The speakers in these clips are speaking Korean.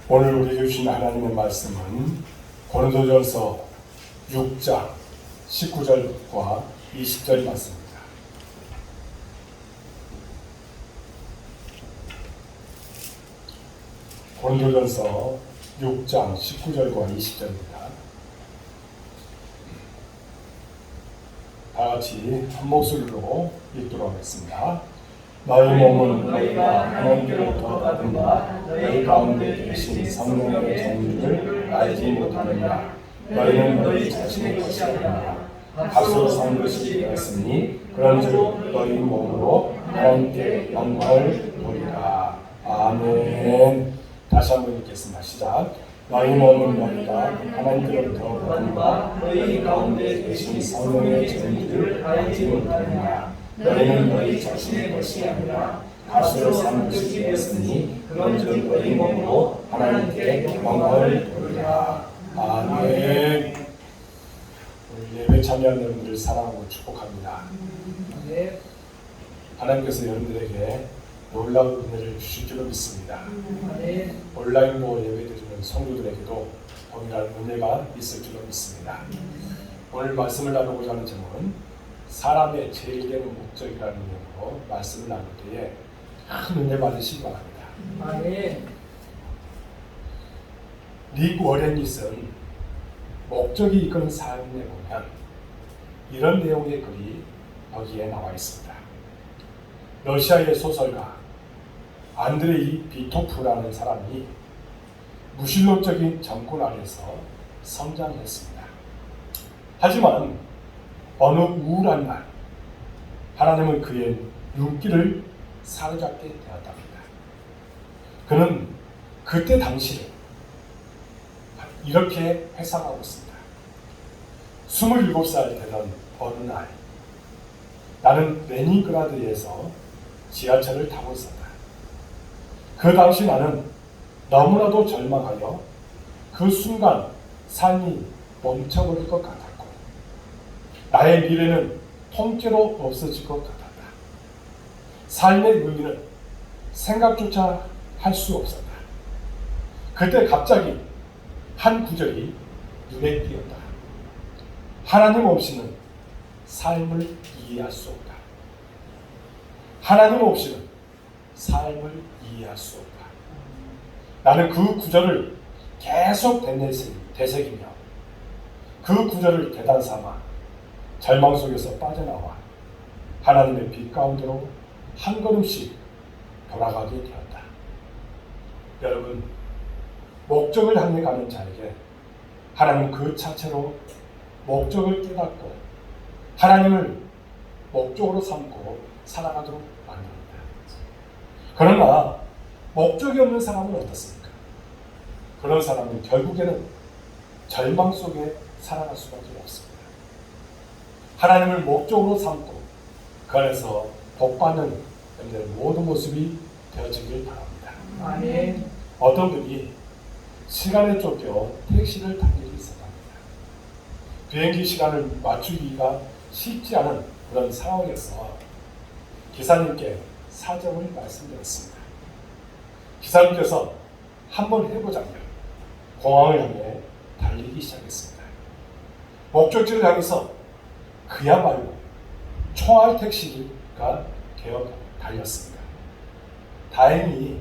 오늘 우리에게 주신 하나님의 말씀은 고린도전서 6장 19절과 20절 말씀입니다. 고린도전서 6장 19절과 20절입니다. 다 같이 한 목소리로 읽도록 하겠습니다. 너희 몸은 너희가 하나님께로부터 받은 바 너희 가운데 계신 성령의 정리를 알지 못하느냐. 너희는 너희 자신의 것이 아니라 값으로 산 것이 되었으니 그런즉 너희 몸으로 하나님께 영광을 돌리라. 아멘. 다시 한번 읽겠습니다. 시작. 너희 몸은 너희가 하나님께로부터 받은 바 너희 가운데 계신 성령의 정리를 알지 못하느냐. 너희는 너희 자신의 것이 아니라 값으로 산 것이 되었으니 그런즉 너희 몸으로 하나님께 영광을 돌리라. 아멘. 우리 예배 참여하는 여러분들 사랑하고 축복합니다. 하나님께서 여러분들에게 놀라운 은혜를 주실 줄로 믿습니다. 온라인으로 예배드리는 성도들에게도 동일한 은혜가 있을 줄로 믿습니다. 오늘 말씀을 나누고자 하는 제목은 사람의 제일 되는 목적이라는 내용으로 말씀을 나눌 때에 큰 은혜 받으시기 바랍니다. 릭 워렌닛은 목적이 이끄는 삶에 보면 이런 내용의 글이 거기에 나와 있습니다. 러시아의 소설가 안드레이 비토프라는 사람이 무신론적인 정권 아래서 성장했습니다. 하지만 어느 우울한 날 하나님은 그의 눈길을 사로잡게 되었답니다. 그는 그때 당시를 이렇게 회상하고 있습니다. 27살 되던 어느 날 나는 레닌그라드에서 지하철을 타고 있었다. 그 당시 나는 너무나도 절망하여 그 순간 삶이 멈춰버릴 것 같았고 나의 미래는 통째로 없어질 것 같았다. 삶의 의미는 생각조차 할 수 없었다. 그때 갑자기 한 구절이 눈에 띄었다. 하나님 없이는 삶을 이해할 수 없다. 하나님 없이는 삶을 이해할 수 없다. 나는 그 구절을 계속 되새기며 그 구절을 대단 삼아 절망 속에서 빠져나와 하나님의 빛 가운데로 한 걸음씩 돌아가게 되었다. 여러분, 목적을 향해 가는 자에게 하나님은 그 자체로 목적을 깨닫고 하나님을 목적으로 삼고 살아가도록 만듭니다. 그러나 목적이 없는 사람은 어떻습니까? 그런 사람은 결국에는 절망 속에 살아갈 수밖에 없습니다. 하나님을 목적으로 삼고 그 안에서 복받는 여러분들의 모든 모습이 되어지길 바랍니다. 아멘. 어떤 분이 시간에 쫓겨 택시를 탄 일이 있었답니다. 비행기 시간을 맞추기가 쉽지 않은 그런 상황에서 기사님께 사정을 말씀드렸습니다. 기사님께서 한번 해보자며 공항을 향해 달리기 시작했습니다. 목적지를 향해서 그야말로 총알 택시가 되어 달렸습니다. 다행히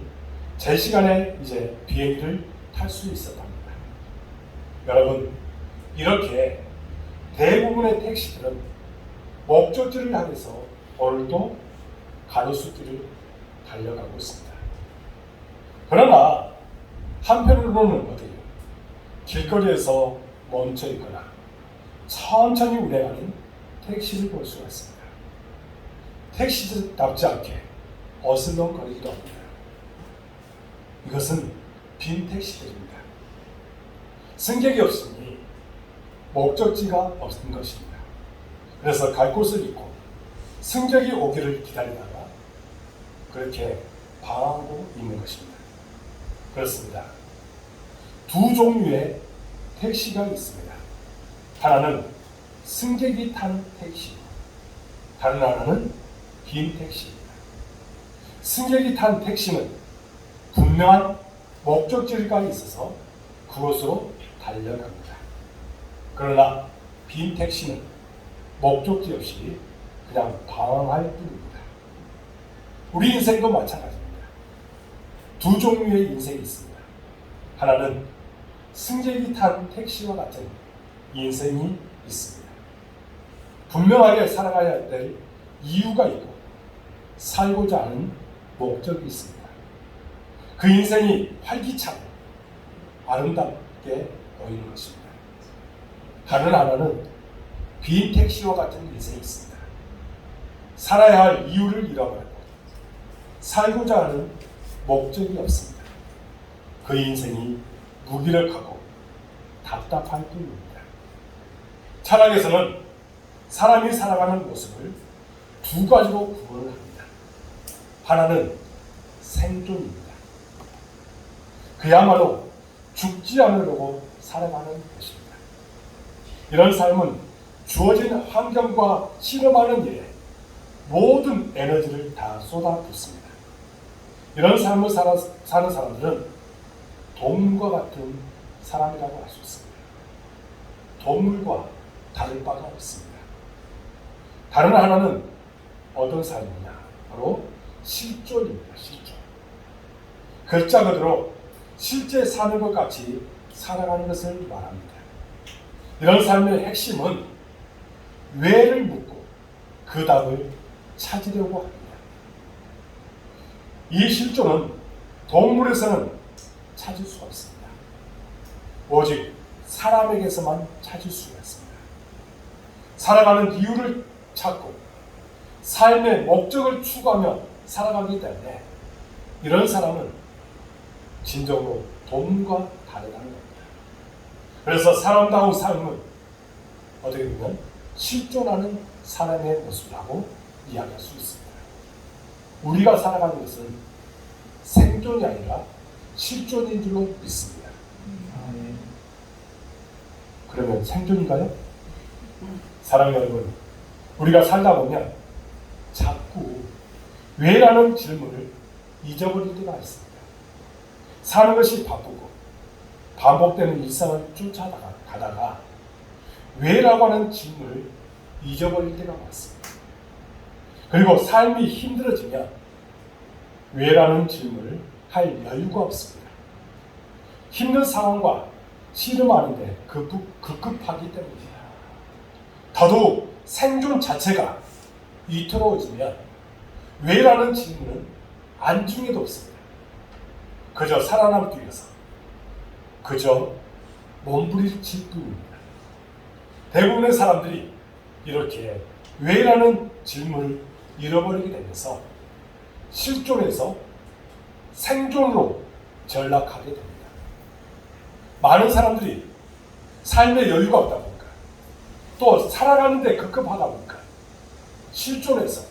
제 시간에 이제 비행기를 탈 수 있었답니다. 여러분, 이렇게 대부분의 택시들은 목적지를 향해서 오늘도 가로수길을 달려가고 있습니다. 그러나 한편으로는 어디요? 길거리에서 멈춰 있거나 천천히 운행하는 택시를 볼 수가 있습니다. 택시답지 않게 어슬렁거리기도 합니다. 이것은 빈 택시들입니다. 승객이 없으니 목적지가 없는 것입니다. 그래서 갈 곳을 잃고 승객이 오기를 기다리다가 그렇게 방황하고 있는 것입니다. 그렇습니다. 두 종류의 택시가 있습니다. 하나는 승객이 탄 택시, 다른 하나는 빈 택시입니다. 승객이 탄 택시는 분명한 목적지가 있어서 그곳으로 달려갑니다. 그러나 빈 택시는 목적지 없이 그냥 방황할 뿐입니다. 우리 인생도 마찬가지입니다. 두 종류의 인생이 있습니다. 하나는 승객이 탄 택시와 같은 인생이 있습니다. 분명하게 살아가야 될 이유가 있고 살고자 하는 목적이 있습니다. 그 인생이 활기차고 아름답게 보이는 것입니다. 다른 하나는 빈 택시와 같은 인생이 있습니다. 살아야 할 이유를 잃어버리고 살고자 하는 목적이 없습니다. 그 인생이 무기력하고 답답할 뿐입니다. 철학에서는 사람이 살아가는 모습을 두 가지로 구분을 합니다. 하나는 생존입니다. 그야말로 죽지 않으려고 살아가는 것입니다. 이런 삶은 주어진 환경과 실험하는 일에 모든 에너지를 다 쏟아붓습니다. 이런 삶을 사는 사람들은 동물과 같은 사람이라고 할 수 있습니다. 동물과 다를 바가 없습니다. 다른 하나는 어떤 삶이냐? 바로 실존입니다. 실존. 글자 그대로 실제 사는 것 같이 살아가는 것을 말합니다. 이런 삶의 핵심은 왜를 묻고 그 답을 찾으려고 합니다. 이 실존은 동물에서는 찾을 수가 없습니다. 오직 사람에게서만 찾을 수가 있습니다. 살아가는 이유를 찾고 삶의 목적을 추구하며 살아가기 때문에 이런 사람은 진정으로 동물과 다르다는 겁니다. 그래서 사람다운 삶은 어떻게 보면 실존하는 사람의 모습이라고 이야기할 수 있습니다. 우리가 살아가는 것은 생존이 아니라 실존인 줄로 믿습니다. 그러면 생존인가요? 사랑하는 여러분, 우리가 살다 보면 자꾸 왜라는 질문을 잊어버릴 때가 있습니다. 사는 것이 바쁘고 반복되는 일상을 쫓아가다가 왜라고 하는 질문을 잊어버릴 때가 많습니다. 그리고 삶이 힘들어지면 왜라는 질문을 할 여유가 없습니다. 힘든 상황과 씨름하는데 급급하기 때문입니다. 더더욱 생존 자체가 위태로워지면 왜라는 질문은 안중에도 없습니다. 그저 살아남기 위해서 그저 몸부림칠 뿐입니다. 대부분의 사람들이 이렇게 왜라는 질문을 잃어버리게 되면서 실존에서 생존으로 전락하게 됩니다. 많은 사람들이 삶의 여유가 없다 보니까 또 살아가는데 급급하다 보니까 실존에서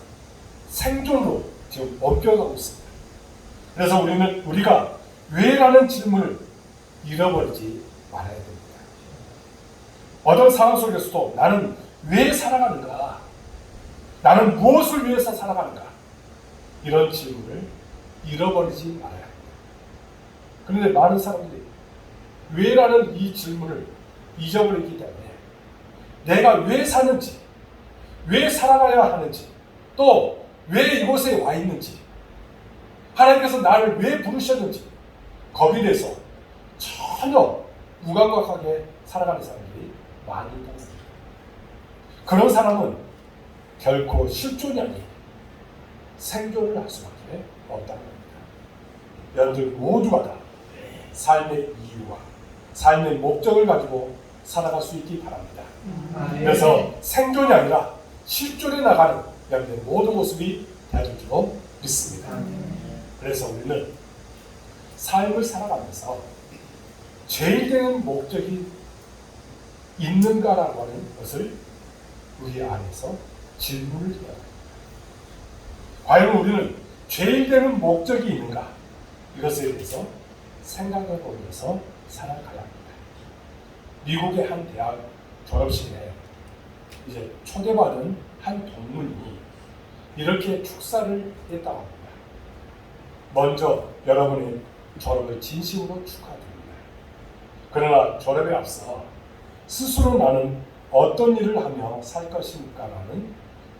생존으로 지금 옮겨가고 있습니다. 그래서 우리가 왜라는 질문을 잃어버리지 말아야 됩니다. 어떤 상황 속에서도 나는 왜 살아가는가? 나는 무엇을 위해서 살아가는가? 이런 질문을 잃어버리지 말아야 합니다. 그런데 많은 사람들이 왜라는 이 질문을 잊어버리기 때문에 내가 왜 사는지, 왜 살아가야 하는지, 또 왜 이곳에 와 있는지, 하나님께서 나를 왜 부르셨는지 거기에 대해서 전혀 무감각하게 살아가는 사람들이 많이 있습니다. 그런 사람은 결코 실존이 아닌 생존을 할 수밖에 없다는 겁니다. 여러분들 모두가 다 삶의 이유와 삶의 목적을 가지고 살아갈 수 있기 바랍니다. 그래서 생존이 아니라 실존에 나가는 여러분의 모든 모습이 되어질 줄로 믿습니다. 그래서 우리는 삶을 살아가면서 제일 되는 목적이 있는가라고 하는 것을 우리 안에서 질문을 해야 합니다. 과연 우리는 제일 되는 목적이 있는가? 이것에 대해서 생각해 보면서 살아가야 합니다. 미국의 한 대학 졸업식에 이제 초대받은 한 동문이 이렇게 축사를 했다고 합니다. 먼저 여러분의 졸업을 진심으로 축하드립니다. 그러나 졸업에 앞서 스스로 나는 어떤 일을 하며 살 것인가라는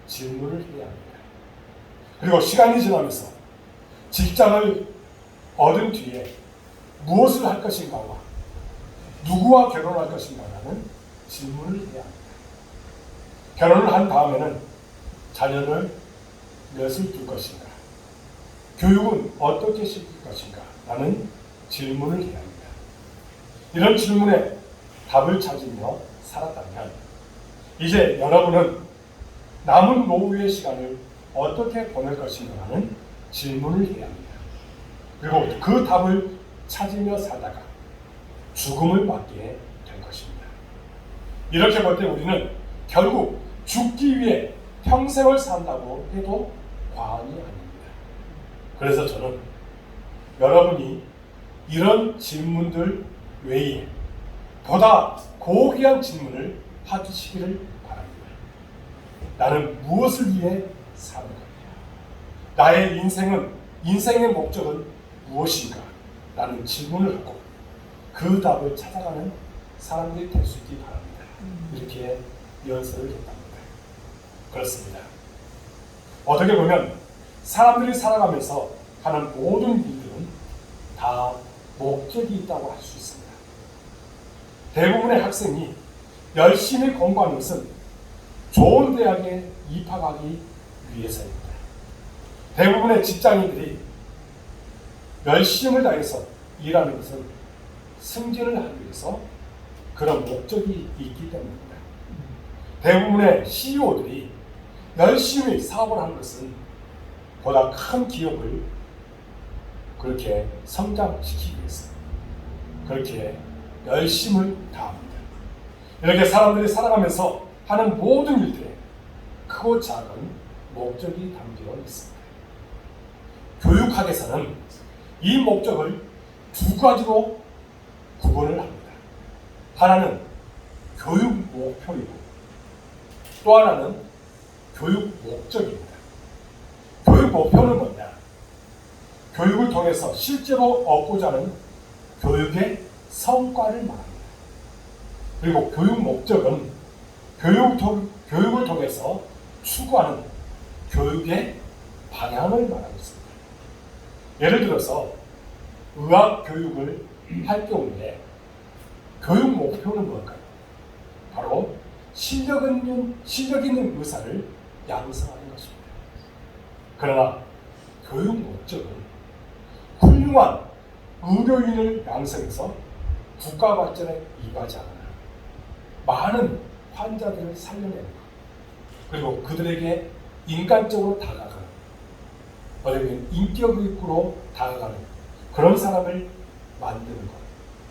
질문을 해야 합니다. 그리고 시간이 지나면서 직장을 얻은 뒤에 무엇을 할 것인가와 누구와 결혼할 것인가라는 질문을 해야 합니다. 결혼을 한 다음에는 자녀를 몇을 둘 것인가, 교육은 어떻게 시킬 것인가 라는 질문을 해야 합니다. 이런 질문에 답을 찾으며 살았다면 이제 여러분은 남은 노후의 시간을 어떻게 보낼 것인가라는 질문을 해야 합니다. 그리고 그 답을 찾으며 살다가 죽음을 맞게 될 것입니다. 이렇게 볼 때 우리는 결국 죽기 위해 평생을 산다고 해도 과언이 아닙니다. 그래서 저는 여러분이 이런 질문들 외에 보다 고귀한 질문을 하시기를 바랍니다. 나는 무엇을 위해 사는 건가? 나의 인생의 목적은 무엇인가? 라는 질문을 하고 그 답을 찾아가는 사람들이 될 수 있기 바랍니다. 이렇게 연설을 했답니다. 그렇습니다. 어떻게 보면 사람들이 살아가면서 하는 모든 일들은 다 목적이 있다고 할 수 있습니다. 대부분의 학생이 열심히 공부하는 것은 좋은 대학에 입학하기 위해서입니다. 대부분의 직장인들이 열심을 다해서 일하는 것은 승진을 하기 위해서 그런 목적이 있기 때문입니다. 대부분의 CEO들이 열심히 사업을 하는 것은 보다 큰 기업을 그렇게 성장시키기 위해서 그렇게 열심을 다합니다. 이렇게 사람들이 살아가면서 하는 모든 일들에 크고 작은 목적이 담겨 있습니다. 교육학에서는 이 목적을 두 가지로 구분을 합니다. 하나는 교육 목표이고 또 하나는 교육 목적입니다. 교육 목표는 뭐냐? 교육을 통해서 실제로 얻고자 하는 교육의 성과를 말합니다. 그리고 교육 목적은 교육을 통해서 추구하는 교육의 방향을 말하고 있습니다. 예를 들어서 의학 교육을 할 경우에 교육 목표는 뭘까요? 바로 실력 있는 의사를 양성하는 것입니다. 그러나 교육 목적은 훌륭한 의료인을 양성해서 국가 발전에 이바지하거나 많은 환자들을 살려내는 것, 그리고 그들에게 인간적으로 다가가는, 어쩌면 인격으로 다가가는 그런 사람을 만드는 것,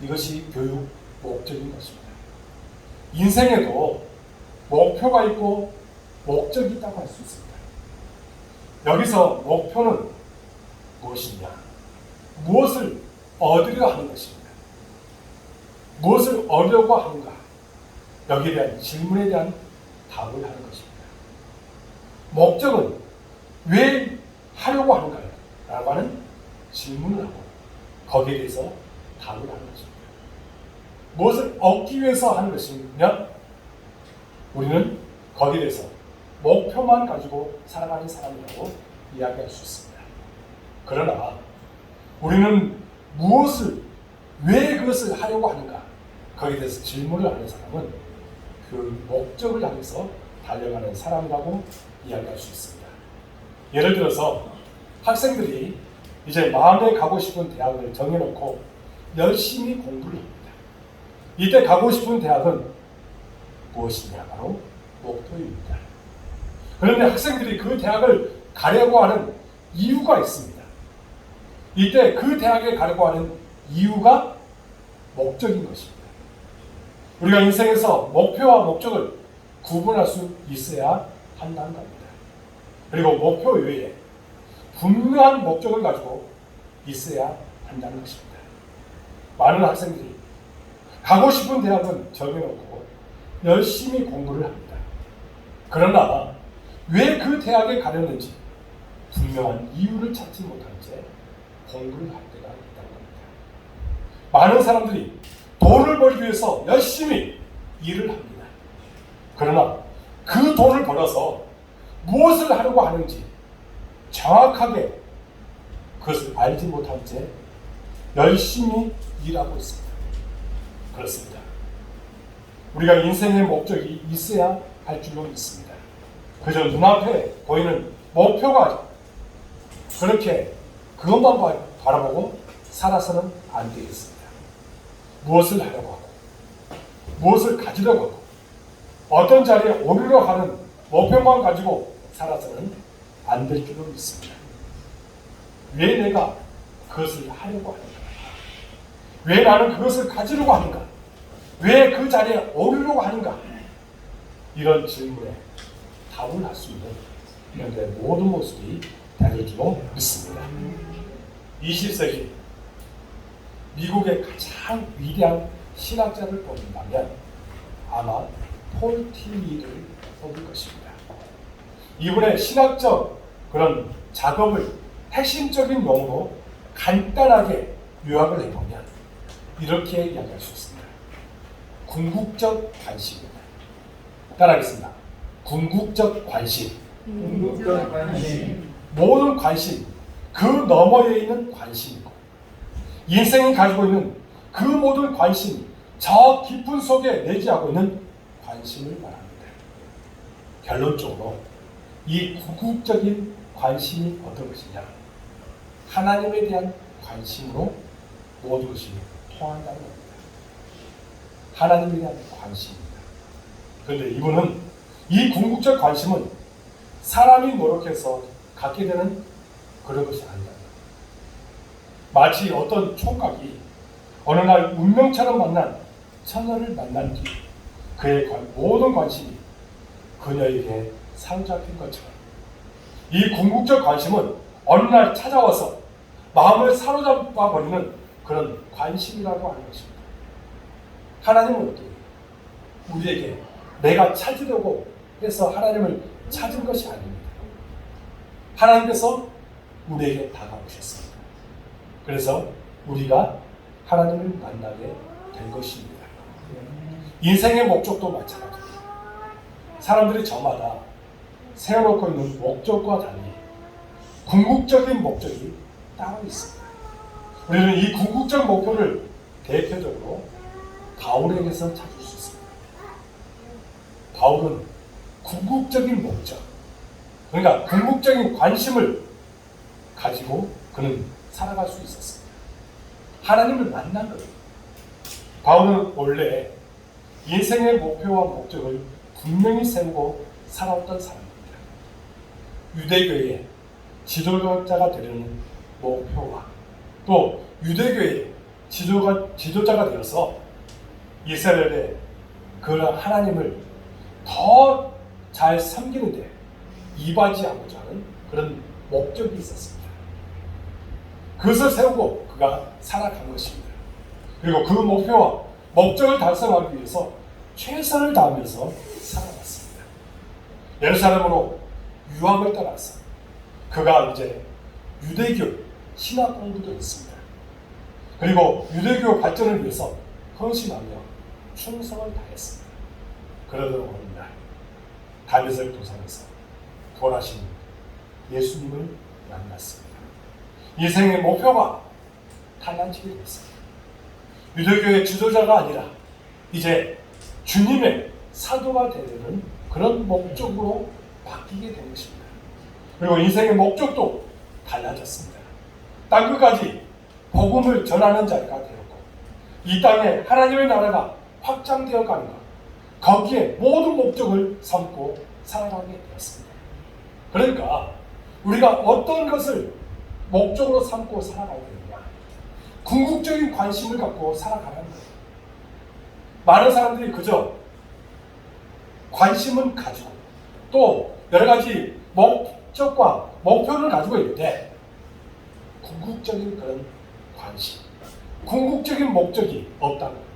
이것이 교육 목적인 것입니다. 인생에도 목표가 있고 목적이 있다고 할 수 있습니다. 여기서 목표는 무엇이냐? 무엇을 얻으려 하는 것입니다. 무엇을 얻으려고 하는가? 여기에 대한 질문에 대한 답을 하는 것입니다. 목적은 왜 하려고 하는가요? 라고 하는 질문을 하고 거기에 대해서 답을 하는 것입니다. 무엇을 얻기 위해서 하는 것이면 우리는 거기에 대해서 목표만 가지고 살아가는 사람이라고 이야기할 수 있습니다. 그러나 우리는 왜 그것을 하려고 하는가? 거기에 대해서 질문을 하는 사람은 그 목적을 향해서 달려가는 사람이라고 이야기할 수 있습니다. 예를 들어서 학생들이 이제 마음에 가고 싶은 대학을 정해놓고 열심히 공부를 합니다. 이때 가고 싶은 대학은 무엇이냐? 바로 목표입니다. 그런데 학생들이 그 대학을 가려고 하는 이유가 있습니다. 이때 그 대학에 가려고 하는 이유가 목적인 것입니다. 우리가 인생에서 목표와 목적을 구분할 수 있어야 한다는 겁니다. 그리고 목표 외에 분명한 목적을 가지고 있어야 한다는 것입니다. 많은 학생들이 가고 싶은 대학은 정해놓고 열심히 공부를 합니다. 그러나 왜 그 대학에 가려는지 분명한 이유를 찾지 못한 채 공부를 할 때가 있다고 합니다. 많은 사람들이 돈을 벌기 위해서 열심히 일을 합니다. 그러나 그 돈을 벌어서 무엇을 하려고 하는지 정확하게 그것을 알지 못한 채 열심히 일하고 있습니다. 그렇습니다. 우리가 인생의 목적이 있어야 할 줄로 믿습니다. 그저 눈앞에 보이는 목표가 그렇게 그것만 바라보고 살아서는 안 되겠습니다. 무엇을 하려고 하고 무엇을 가지려고 하고 어떤 자리에 오르려고 하는 목표만 가지고 살아서는 안 될 줄로 믿습니다. 왜 내가 그것을 하려고 하는가? 왜 나는 그것을 가지려고 하는가? 왜 그 자리에 오르려고 하는가? 이런 질문에 답을 할 수 있는 현대 모든 모습이 되는 줄로 믿습니다. 20세기 미국의 가장 위대한 신학자를 뽑는다면 아마 폴 틸리를 뽑을 것입니다. 이분의 신학적 그런 작업을 핵심적인 용어로 간단하게 요약을 해보면 이렇게 이야기할 수 있습니다. 궁극적 관심입니다. 따라하겠습니다. 궁극적 관심. 궁극적 관심. 모든 관심, 그 너머에 있는 관심이고 인생이 가지고 있는 그 모든 관심이 저 깊은 속에 내재하고 있는 관심을 말합니다. 결론적으로 이 궁극적인 관심이 어떤 것이냐? 하나님에 대한 관심으로 모든 것이 통한다는 겁니다. 하나님에 대한 관심입니다. 그런데 이분은 이 궁극적 관심은 사람이 노력해서 갖게 되는 그런 것이 아니다. 마치 어떤 총각이 어느 날 운명처럼 만난 처녀를 만난 뒤 그의 모든 관심이 그녀에게 사로잡힌 것처럼 이 궁극적 관심은 어느 날 찾아와서 마음을 사로잡아 버리는 그런 관심이라고 하는 것입니다. 하나님은 어떻게 우리에게 내가 찾으려고 해서 하나님을 찾은 것이 아닙니다. 하나님께서 우리에게 다가오셨습니다. 그래서 우리가 하나님을 만나게 된 것입니다. 인생의 목적도 마찬가지입니다. 사람들이 저마다 세워놓고 있는 목적과 달리 궁극적인 목적이 따로 있습니다. 우리는 이 궁극적 목표를 대표적으로 바울에게서 찾을 수 있습니다. 바울은 궁극적인 목적, 그러니까 궁극적인 관심을 가지고 그는 살아갈 수 있었습니다. 하나님을 만난 거예요. 바울은 원래 인생의 목표와 목적을 분명히 세우고 살아왔던 사람입니다. 유대교의 지도자가 되려는 목표와 또 유대교의 지도자가 되어서 이스라엘의 그런 하나님을 더 잘 섬기는데 이바지하고자 하는 그런 목적이 있었습니다. 그것을 세우고 그가 살아간 것입니다. 그리고 그 목표와 목적을 달성하기 위해서 최선을 다하면서 살아갔습니다. 예루살렘으로 유학을 떠나서 그가 이제 유대교 신학 공부도 했습니다. 그리고 유대교 발전을 위해서 헌신하며 충성을 다했습니다. 그러던 어느 날 다메섹 도상에서 돌아가신 예수님을 만났습니다. 인생의 목표가 달라지게 됐습니다. 유대교의 지도자가 아니라 이제 주님의 사도가 되는 그런 목적으로 바뀌게 된 것입니다. 그리고 인생의 목적도 달라졌습니다. 땅끝까지 복음을 전하는 자리가 되었고 이 땅에 하나님의 나라가 확장되어 가는 것, 거기에 모든 목적을 삼고 살아가게 되었습니다. 그러니까 우리가 어떤 것을 목적으로 삼고 살아가야 되느냐? 궁극적인 관심을 갖고 살아가는 거예요. 많은 사람들이 그저 관심은 가지고 또 여러 가지 목적과 목표를 가지고 있는데 궁극적인 그런 관심, 궁극적인 목적이 없다는 겁니다.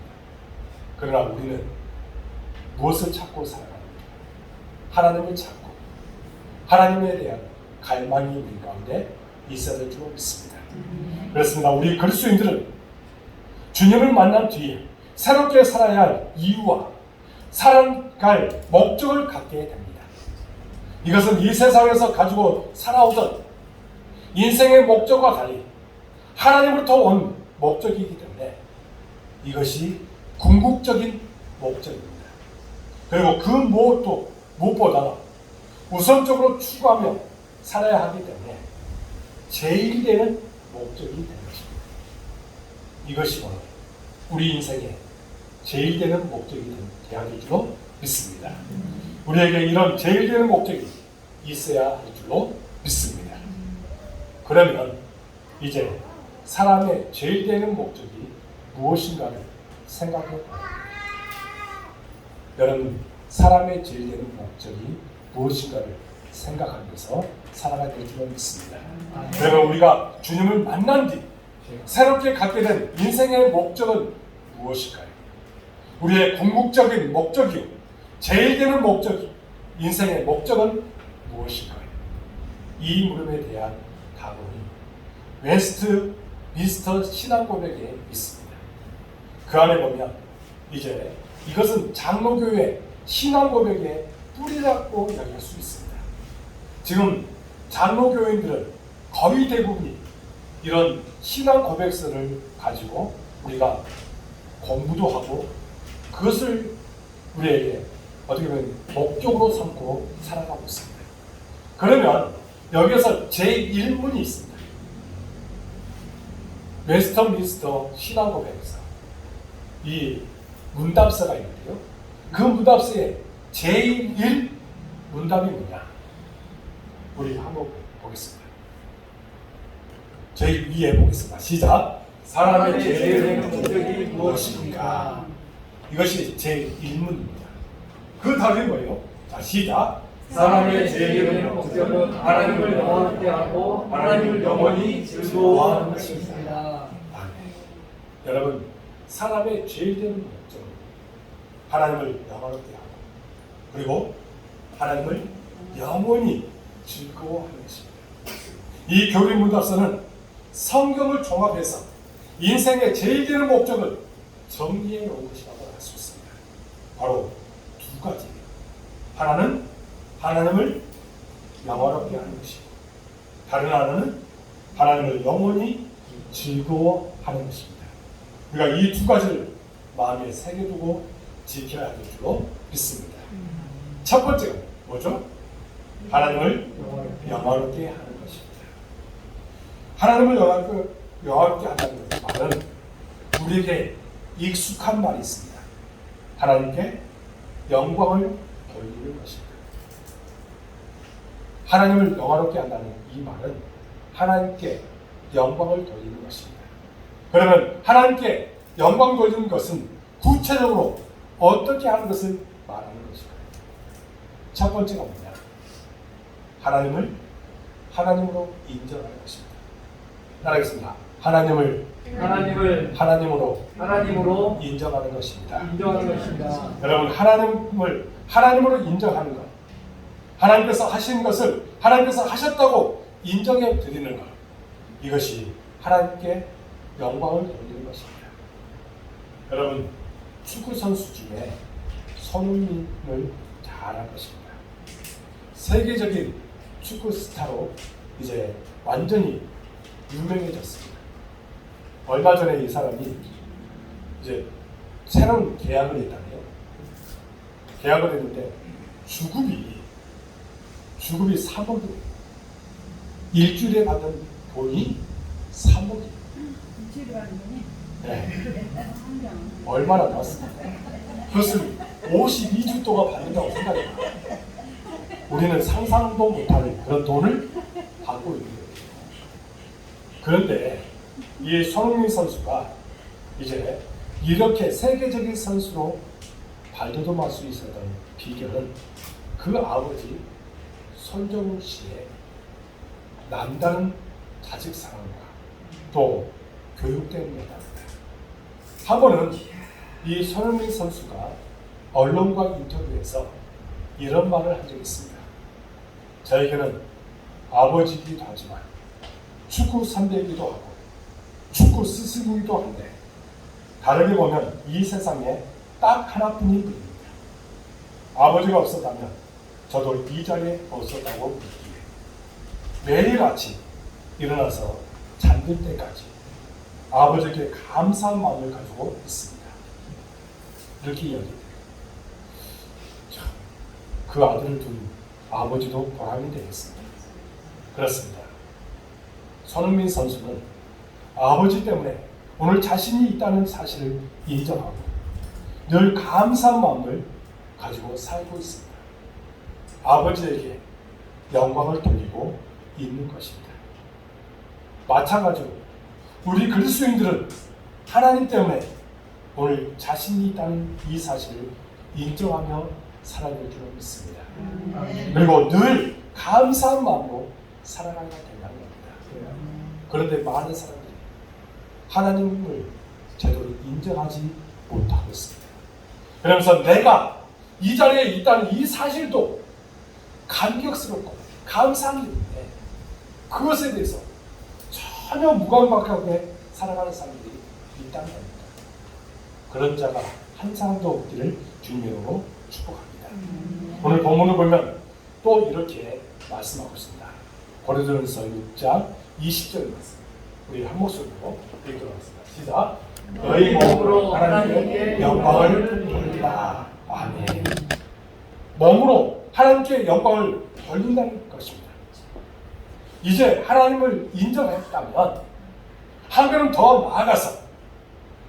그러나 우리는 무엇을 찾고 살아갑니까? 하나님을 찾고 하나님에 대한 갈망이 우리 가운데 있어야 될 줄 믿습니다. 그렇습니다. 우리 그리스도인들은 주님을 만난 뒤에 새롭게 살아야 할 이유와 살아갈 목적을 갖게 됩니다. 이것은 이 세상에서 가지고 살아오던 인생의 목적과 달리 하나님으로부터 온 목적이기 때문에 이것이 궁극적인 목적입니다. 그리고 그 무엇보다 우선적으로 추구하며 살아야 하기 때문에 제일 되는 목적이 되는 것입니다. 이것이 바로 우리 인생의 제일 되는 목적이 되어야 될 줄로 믿습니다. 우리에게 이런 제일 되는 목적이 있어야 할 줄로 믿습니다. 그러면 이제 사람의 제일 되는 목적이 무엇인가를 생각해 봐요. 여러분, 사람의 제일 되는 목적이 무엇인가를 생각하면서 살아가야 될 줄로 믿습니다. 그러면 우리가 주님을 만난 뒤 새롭게 갖게 된 인생의 목적은 무엇일까요? 우리의 궁극적인 목적이요, 제일 되는 목적이, 인생의 목적은 무엇일까요? 이 물음에 대한 답은 웨스트민스터 신앙 고백에 있습니다. 그 안에 보면 이제 이것은 장로교회 신앙 고백의 뿌리라고 이야기할 수 있습니다. 지금 장로교인들은 거의 대부분이 이런 신앙 고백서를 가지고 우리가 공부도 하고 그것을 우리에게 어떻게 보면 목적으로 삼고 살아가고 있습니다. 그러면 여기서 제1문이 있습니다. 웨스터민스터 신앙 고백에서 이 문답서가 있는데요. 그 문답서의 제1 문답이 뭐냐? 우리 한번 보겠습니다. 제2에 보겠습니다. 시작. 사람의 제일 되는 목적이 무엇입니까? 이것이 제1문입니다. 그 답이 뭐예요? 자, 시작. 사람의 제일 되는 목적은 하나님을 영원하게 하고 하나님을 영원히 즐거워하는 것입니다. 여러분, 사람의 제일 되는 목적은 하나님을 영원하게 하고 그리고 하나님을 영원히 즐거워하는 것입니다. 이 교리 문답서는 성경을 종합해서 인생의 제일 되는 목적을 정리해 놓은 것이라고 할 수 있습니다. 바로 두 가지예요. 하나는 하나님을 영원하게 하는 것이고 다른 하나는 하나님을 영원히 즐거워하는 것입니다. 우리가 이 두 가지를 마음에 새겨두고 지켜야 할 줄로 믿습니다. 첫 번째가 뭐죠? 하나님을 영원하게 하는 것입니다. 하나님을 영원하게 한다는 말은 우리에게 익숙한 말이 있습니다. 하나님께 영광을 돌리는 것입니다. 하나님을 영화롭게 한다는 이 말은 하나님께 영광을 돌리는 것입니다. 그러면 하나님께 영광 돌리는 것은 구체적으로 어떻게 하는 것을 말하는 것일까요? 첫 번째가 뭐냐? 하나님을 하나님으로 인정하는 것입니다. 따라하겠습니다. 하나님을 하나님으로 인정하는 것입니다. 여러분, 하나님을 하나님으로 인정하는 것, 하나님께서 하신 것을 하나님께서 하셨다고 인정해 드리는 것, 이것이 하나님께 영광을 돌리는 것입니다. 여러분, 축구 선수 중에 손흥민을 잘 알 것입니다. 세계적인 축구 스타로 이제 완전히 유명해졌습니다. 얼마 전에 이 사람이 이제 새로운 계약을 했다네요. 계약을 했는데 주급이 3억이에요. 일주일에 받는 돈이 3억이에요. 네. 얼마나 나왔습니까? 그것을 52주 동안 받는다고 생각해요. 우리는 상상도 못하는 그런 돈을 받고 있는 거예요. 그런데 이 손흥민 선수가 이제 이렇게 세계적인 선수로 발돋움할 수 있었던 비결은 그 아버지 손정훈 씨의 남다른 자식 사랑과 또 교육 때문이었답니다. 한 번은 이 손흥민 선수가 언론과 인터뷰에서 이런 말을 한 적이 있습니다. 저에게는 아버지이기도 하지만 축구 선배이기도 하고 축구 스승이기도 한데 다르게 보면 이 세상에 딱 하나뿐인 분입니다. 아버지가 없었다면 저도 이 자리에 없었다고 믿기에 매일 아침 일어나서 잠들 때까지 아버지께 감사한 마음을 가지고 있습니다. 이렇게 이야기해요. 그 아들을 둔 아버지도 보람이 되겠습니다. 그렇습니다. 손흥민 선수는 아버지 때문에 오늘 자신이 있다는 사실을 인정하고 늘 감사한 마음을 가지고 살고 있습니다. 아버지에게 영광을 돌리고 있는 것입니다. 마찬가지로 우리 그리스도인들은 하나님 때문에 오늘 자신이 있다는 이 사실을 인정하며 살아갈 줄 믿습니다. 그리고 늘 감사한 마음으로 살아가야 된다는 겁니다. 그런데 많은 사람들이 하나님을 제대로 인정하지 못하고 있습니다. 그러면서 내가 이 자리에 있다는 이 사실도 감격스럽고 감사한 일인데 그것에 대해서 전혀 무감각하게 살아가는 사람들이 있다는 겁니다. 그런 자가 한 사람도 없기를 주님으로 축복합니다. 오늘 본문을 보면 또 이렇게 말씀하고 있습니다. 고린도전서 6장 20절 말씀. 우리 한 목소리로 읽도록 하겠습니다. 시작. 너희 몸으로 하나님께 영광을 돌리라. 아멘. 몸으로 하나님께 영광을 돌린다는 것입니다. 이제 하나님을 인정했다면 한 걸음 더 나아가서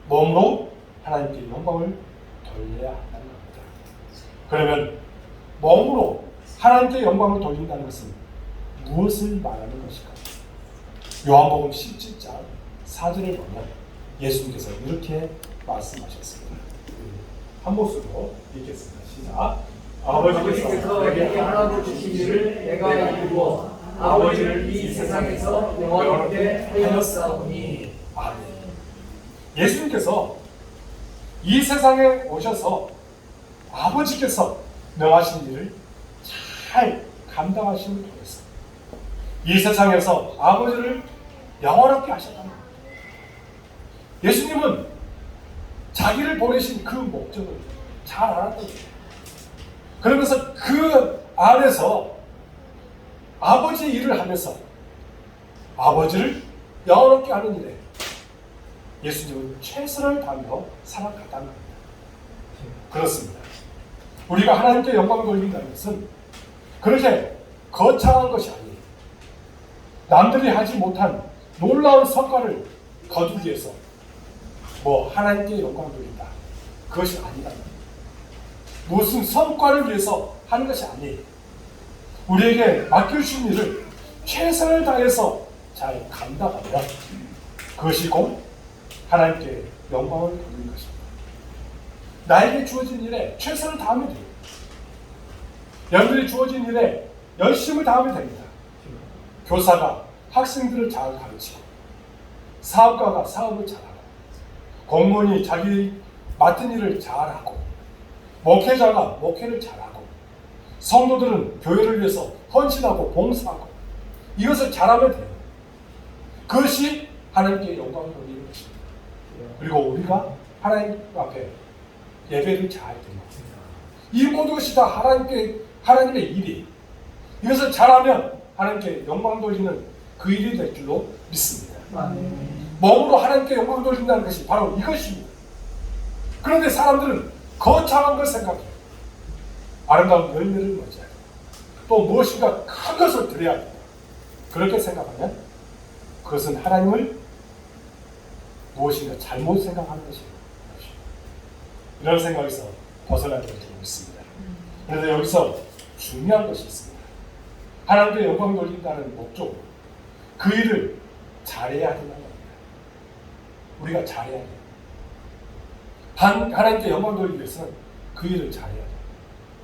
몸으로 하나님께 영광을 돌려야 한다는 겁니다. 그러면 몸으로 하나님께 영광을 돌린다는 것은 무엇을 말하는 것일까? 요한복음 17장 4절을 보면 예수님께서 이렇게 말씀하셨습니다. 한 목소리로 읽겠습니다. 시작. 아버지께서 내게 하나 주신 일을 내가 이루어 아버지를 이 세상에서 영원하게 하였사오니. 아멘. 예수님께서 이 세상에 오셔서 아버지께서 명하신 일을 잘 감당하심을 통해서 이 세상에서 아버지를 영원하게 하셨다는 겁니다. 예수님은 자기를 보내신 그 목적을 잘 알았던 거예요. 그러면서 그 안에서 아버지의 일을 하면서 아버지를 영원하게 하는 일에 예수님은 최선을 다하며 살아갔다는 겁니다. 그렇습니다. 우리가 하나님께 영광을 돌린다는 것은 그렇게 거창한 것이 아니에요. 남들이 하지 못한 놀라운 성과를 거두기 위해서 하나님께 영광을 돌린다. 그것이 아니다. 무슨 성과를 위해서 하는 것이 아니에요. 우리에게 맡겨주신 일을 최선을 다해서 잘 감당하면 그것이 곧 하나님께 영광을 돌리는 것입니다. 나에게 주어진 일에 최선을 다하면 돼요. 여러분들이 주어진 일에 열심을 다하면 됩니다. 교사가 학생들을 잘 가르치고 사업가가 사업을 잘하고 공무원이 자기 맡은 일을 잘하고 목회자가 목회를 잘하고 성도들은 교회를 위해서 헌신하고 봉사하고 이것을 잘하면 돼요. 그것이 하나님께 영광을 돌리는 것입니다. 그리고 우리가 하나님 앞에 예배를 잘 드리고 이 모든 것이 다 하나님의 일이에요. 이것을 잘하면 하나님께 영광 돌리는 그 일이 될 줄로 믿습니다. 몸으로 하나님께 영광 돌린다는 것이 바로 이것입니다. 그런데 사람들은 거창한 걸 생각해요. 아름다운 열매를 맺어야 돼요. 또 무엇인가 큰 것을 드려야 돼요. 그렇게 생각하면 그것은 하나님을 무엇인가 잘못 생각하는 것입니다. 이런 생각에서 벗어나야 될 줄 믿습니다. 그런데 여기서 중요한 것이 있습니다. 하나님께 영광 돌린다는 목적으로 그 일을 잘해야 된다는 겁니다. 우리가 잘해야 돼요. 하나님께 영광 돌리기 위해서는 그 일을 잘해야 돼요.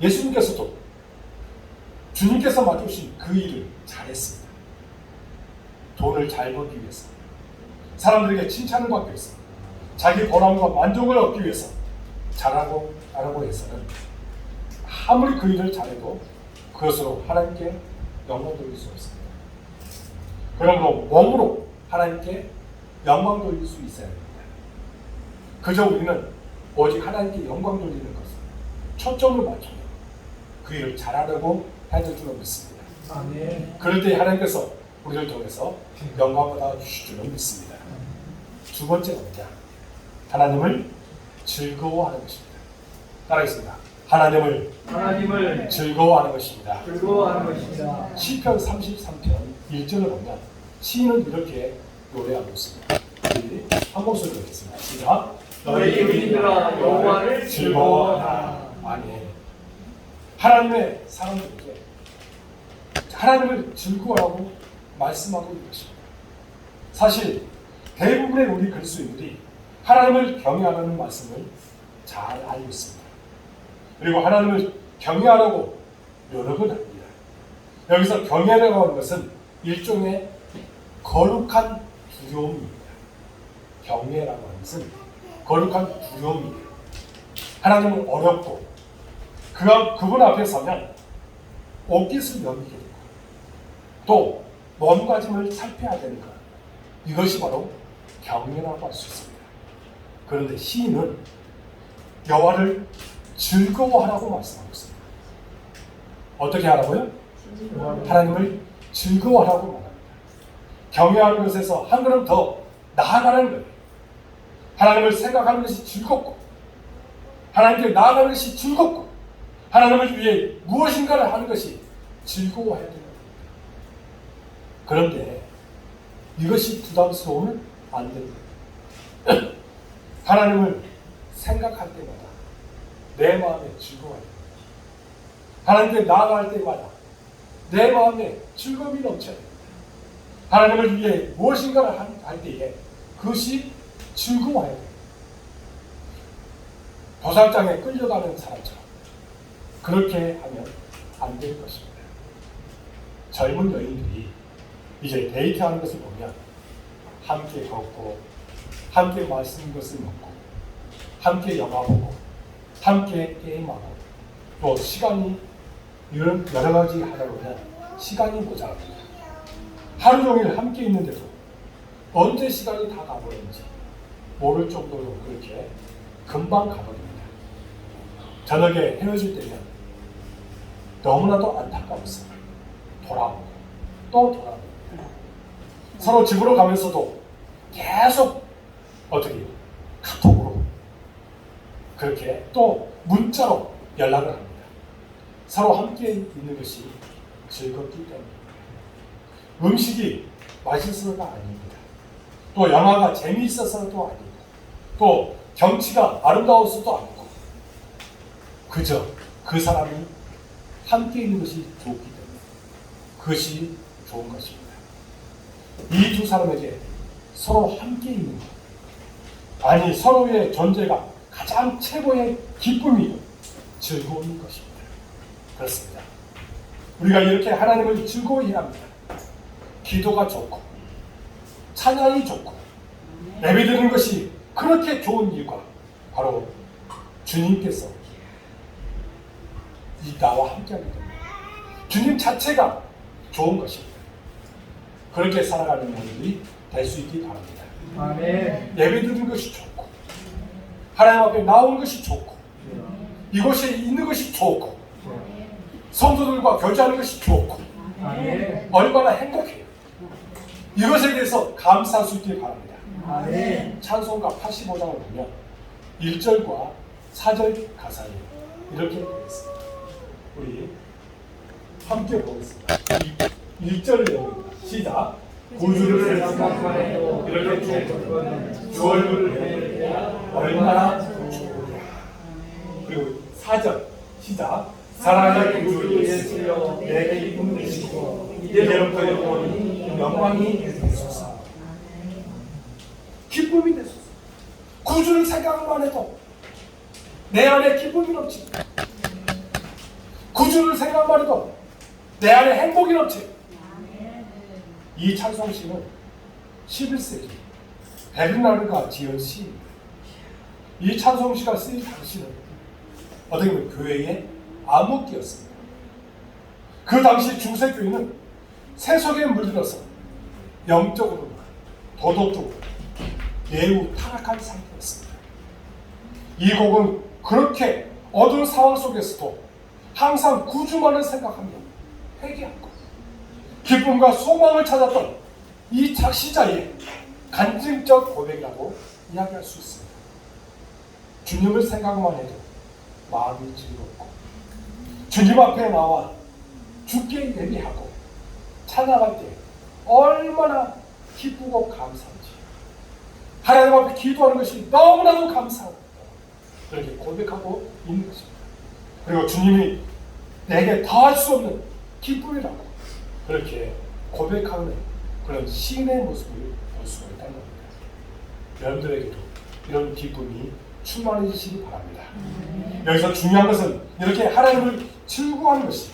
예수님께서도 주님께서 맡겨주신 그 일을 잘했습니다. 돈을 잘 벌기 위해서, 사람들에게 칭찬을 받기 위해서, 자기 보람과 만족을 얻기 위해서 잘하고 해서는 아무리 그 일을 잘해도 그것으로 하나님께 영광 돌릴 수 없습니다. 그러므로 몸으로 하나님께 영광 돌릴 수 있어야 됩니다. 그저 우리는 오직 하나님께 영광 돌리는 것을 초점을 맞추고 그 일을 잘하려고 해줄 줄로 믿습니다. 아멘. 그럴 때 하나님께서 우리를 통해서 영광 받아 주실 줄로 믿습니다. 두 번째가 뭐냐? 하나님을 즐거워하는 것입니다. 따라하겠습니다. 하나님을 즐거워하는 것입니다. 즐거워하는 것입니다. 시편 33편 1절을 보면 시인은 이렇게 노래하고 있습니다. 우리 한 목소리로 읽겠습니다. 시작. 너희 의인들아 여호와를 즐거워하라. 아멘. 하나님의 사람들에게 하나님을 즐거워하고 말씀하고 있는 것입니다. 사실 대부분의 우리 그리스도인들이 하나님을 경외하라는 말씀을 잘 알고 있습니다. 그리고 하나님을 경외하라고 노력을 합니다. 여기서 경외라고 하는 것은 일종의 거룩한 두려움입니다. 경외라고 하는 것은 거룩한 두려움입니다. 하나님은 어렵고 그분 앞에 서면 옷깃을 넘기게 되고 또 몸가짐을 살펴야 되는 것, 이것이 바로 경외라고 할 수 있습니다. 그런데 시인은 여호와를 즐거워하라고 말씀하고 있습니다. 어떻게 하라고요? 하나님을 즐거워하라고 말합니다. 경외하는 것에서 한 걸음 더 나아가는 거예요. 하나님을 생각하는 것이 즐겁고 하나님께 나아가는 것이 즐겁고 하나님을 위해 무엇인가를 하는 것이 즐거워해야 됩니다. 그런데 이것이 부담스러우면 안 됩니다. 하나님을 생각할 때마다 내 마음에 즐거워야 됩니다. 하나님께 나아갈 때마다 내 마음에 즐거움이 넘쳐야 됩니다. 하나님을 위해 무엇인가를 할 때에 그것이 즐거워야 됩니다. 도살장에 끌려가는 사람처럼 그렇게 하면 안 될 것입니다. 젊은 여인들이 이제 데이트하는 것을 보면 함께 걷고 함께 맛있는 것을 먹고 함께 영화 보고 함께 게임하고 또 시간이 이런 여러 가지 하다 보면 시간이 모자랍니다. 하루 종일 함께 있는데도 언제 시간이 다 가버렸는지 모를 정도로 그렇게 금방 가버립니다. 저녁에 헤어질 때면 너무나도 안타까웠어요. 돌아오고 또 돌아옵니다. 서로 집으로 가면서도 계속 어떻게 해요? 카톡으로 그렇게 또 문자로 연락을 합니다. 서로 함께 있는 것이 즐겁기 때문입니다. 음식이 맛있어서가 아닙니다. 또 영화가 재미있어서도 아니고 또 경치가 아름다워서도 아니고 그저 그 사람이 함께 있는 것이 좋기 때문에 그것이 좋은 것입니다. 이 두 사람에게 서로 함께 있는 것, 아니 서로의 존재가 가장 최고의 기쁨이고 즐거운 것입니다. 그렇습니다. 우리가 이렇게 하나님을 즐거워해야 합니다. 기도가 좋고 찬양이 좋고 예배드리는 것이 그렇게 좋은 이유가 바로 주님께서 나와 함께하기 때문에 주님 자체가 좋은 것입니다. 그렇게 살아가는 모습이 될 수 있기 바랍니다. 아멘. 예배드리는 것이 좋고 하나님 앞에 나오는 것이 좋고 이곳에 있는 것이 좋고 성도들과 교제하는 것이 좋고 아멘. 얼마나 행복해요. 이것에 대해서 감사할 수 있기 바랍니다. 아멘. 찬송가 85장을 보면 1절과 4절 가사에 이렇게 되어 있습니다. 우리 함께 보겠습니다. 1절을 읽습니다. 시작. 구주를 생각하여 이렇게 좋거든 주 얼굴을 뵐 때야 얼마나 좋으랴. 그리고 4절 시작. 사랑의 구주 예수여 내게 기쁨 되시고 이제부터 영원히 영광이 되소서. 기쁨이 되소서. 구주를 생각만 해도 내 안에 기쁨이 넘칩니다. 구주를 생각만 해도 내 안에 행복이 넘칩니다. 이 찬송시는 11세기 베르나르가 지은 시입니다. 이 찬송시가 쓰인 당시는 어떻게 보면 교회의 암흑기였습니다. 그 당시 중세교회는 세속에 물들어서 영적으로나 도덕적으로 매우 타락한 상태였습니다. 이 곡은 그렇게 어두운 상황 속에서도 항상 구주만을 생각하며 회개하고 기쁨과 소망을 찾았던 이 작시자의 간증적 고백이라고 이야기할 수 있습니다. 주님을 생각만 해도 마음이 즐겁고 주님 앞에 나와 주께 예배하고 찬양할 때 얼마나 기쁘고 감사한지, 하나님 앞에 기도하는 것이 너무나도 감사하다, 그렇게 고백하고 있는 것입니다. 그리고 주님이 내게 더할 수 없는 기쁨이라고 그렇게 고백하는 그런 시인의 모습을 볼 수가 있다는 겁니다. 여러분들에게도 이런 기쁨이 충만해지시기 바랍니다. 여기서 중요한 것은 이렇게 하나님을 즐거워하는 것이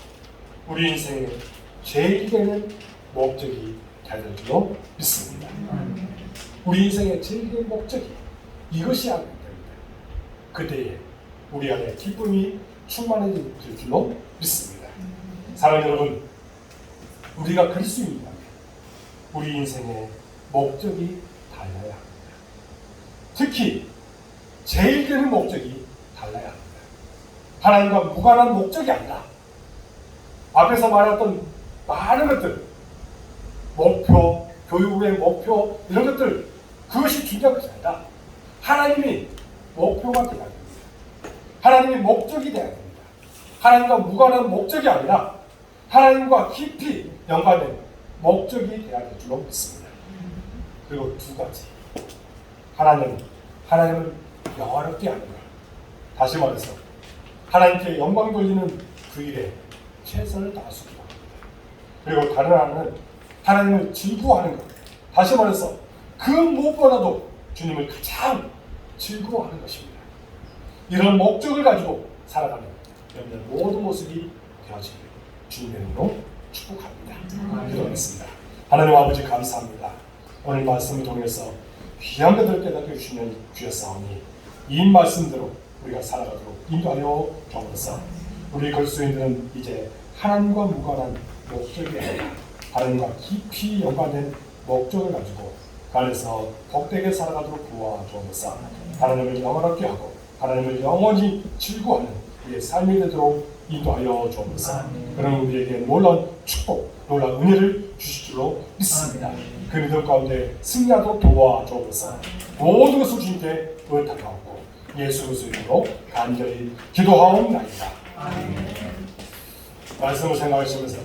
우리 인생의 제일 되는 목적이 되는 줄로 믿습니다. 우리 인생의 제일 된 목적이 이것이 아니기 때문에 그때에 우리 안에 기쁨이 충만해질 줄로 믿습니다. 사랑하는 여러분, 우리가 그리스도인이라면 우리 인생의 목적이 달라야 합니다. 특히 제일 되는 목적이 달라야 합니다. 하나님과 무관한 목적이 아니라 앞에서 말했던 많은 것들, 목표, 교육의 목표, 이런 것들, 그것이 중요한 것이 아니라 하나님이 목표가 되어야 됩니다. 하나님이 목적이 되어야 됩니다. 하나님과 무관한 목적이 아니라 하나님과 깊이 연관된 목적이 되어야 될 줄로 믿습니다. 그리고 두 가지, 하나님을 영화롭게 하는 것, 다시 말해서 하나님께 영광 돌리는 그 일에 최선을 다하시기 바랍니다. 그리고 다른 하나는 하나님을 즐거워하는 것, 다시 말해서 그 무엇보다도 주님을 가장 즐거워하는 것입니다. 이런 목적을 가지고 살아가는 여러분의 모든 모습이 되어지길 주님의 이름으로 축복합니다. 기도하겠습니다. 하나님 아버지 감사합니다. 오늘 말씀을 통해서 귀한 것들을 깨닫게 주시면 주였사오니 이 말씀대로 우리가 살아가도록 인도하여 주옵소서. 우리 그리스도인들은 이제 하나님과 무관한 목적이 아니라 하나님과 깊이 연관된 목적을 가지고 그 안에서 복되게 살아가도록 도와주옵소서. 하나님을 영원하게 하고 하나님을 영원히 즐거워하는 우리의 삶이 되도록 인도하여 주옵소서. 그런 우리에게 놀라운 축복, 놀라운 은혜를 주실 줄로 믿습니다. 그 믿음 가운데 승리하도록 도와주옵소서. 모든 것을 주님께 의탁하옵고 예수 그리스도의 이름으로 간절히 기도하옵나이다. 말씀을 생각하시면서